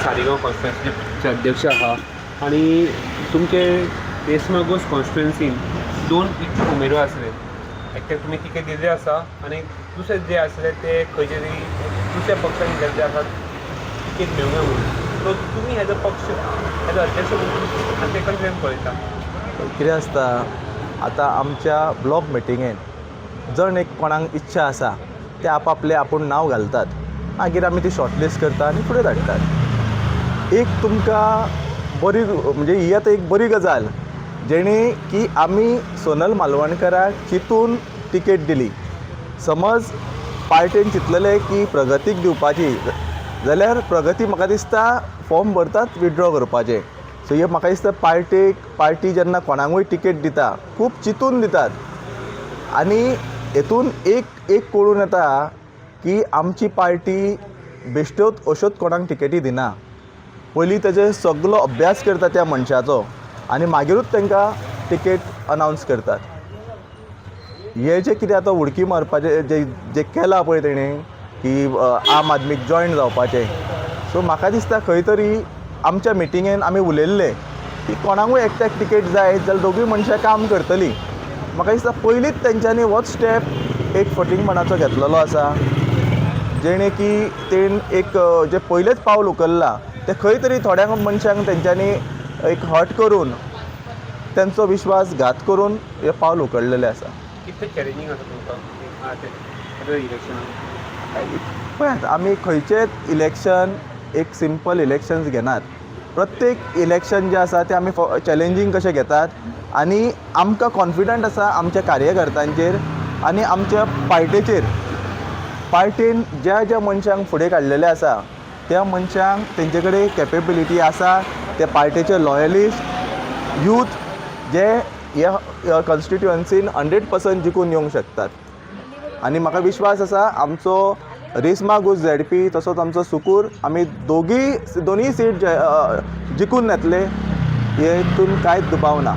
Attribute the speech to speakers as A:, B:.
A: सारेगांव कॉन्स्टिट्युन्सीचे अध्यक्ष आहात आणि तुमचे रेसमागोस कॉन्स्टिट्युन्सीन 2 उमेदवार आसले. एकट्याक तुमी तिकेट दिल्ले आसा आनी दुसरे जे आसले ते खंयचे तरी दुसऱ्या पक्षान गेल्ले आसात तिकेट मेळूंक ना म्हणून. सो तुमी एज अ पक्ष एज अ अध्यक्ष म्हणून आनी ते कशें पळयता?
B: कितें आसता आतां आमच्या ब्लॉक मिटिंगेन जण एक कोणाक इच्छा आसा ते आपापले आपूण नांव घालतात, मागीर आमी ती शॉर्टलिस्ट करता आनी फुडें धाडटात. एक तुमकां बरी म्हणजे ही आतां एक बरी गजाल जेणी की आमी सोनल मालवणकराक चिंतून तिकेट दिली. समज पार्टेन चिंतलेलें की प्रगतीक दिवपाची जाल्यार प्रगती म्हाका दिसता फॉर्म भरतात विथड्रॉ करपाचें. सो हे म्हाका दिसता पार्टी जेन्ना कोणाकूय तिकेट दिता खूब चिंतून दितात आनी हेतून एक कळून येता की आमची पार्टी बेश्टोच अश्योच कोणाक तिकेटी दिना. पयलीं तेजे सगळो अभ्यास करता त्या मनशाचो आनी मागीरूच तांकां तिकेट अनावन्स करतात. हे जे कितें आतां उडकी मारपाचें जे केलां पळय तेणें की आम आदमीक जॉयन जावपाचें, सो म्हाका दिसता खंय तरी आमच्या मिटिंगेन आमी उलयल्ले की कोणाकूय एकट्याक तिकेट जाय जाल्यार दोगूय मनशां काम करतलीं. म्हाका दिसता पयलींच तेंच्यांनी होच स्टेप एक फटींगपणाचो घेतलेलो आसा जेणे की तेण एक जे पयलेंच पावल उखल्लां तें खंय तरी थोड्या मनशांक तेंच्यांनी एक हट करून तेंचो विश्वास घात करून हें पावल उखल्लेलें आसा.
A: कितलें चॅलेंजींग आसा तुमकां इलेक्शनाक?
B: पळयात आमी खंयचेच इलेक्शन एक सिंपल इलेक्शन्स घेनात. प्रत्येक इलेक्शन जें आसा तें आमी चॅलेंजींग कशें घेतात आनी आमकां कॉन्फिडंट आसा आमच्या कार्यकर्त्यांचेर आनी आमच्या पार्टेचेर. पार्टेन ज्या मनशांक फुडें काडलेले आसा त्या मनशांक तेंचे कडेन कॅपेबिलिटी आसा. ते पार्टेचे लॉयलिस्ट यूथ जे ह्या कॉन्स्टिट्युएन्सीन 100% जिखून येवंक शकतात. आनी म्हाका विश्वास आसा आमचो रेसमागोस झेडपी तसोच आमचो सुकूर आमी दोनूय सीट जिखून येतले हेतून कांयच दुबाव ना.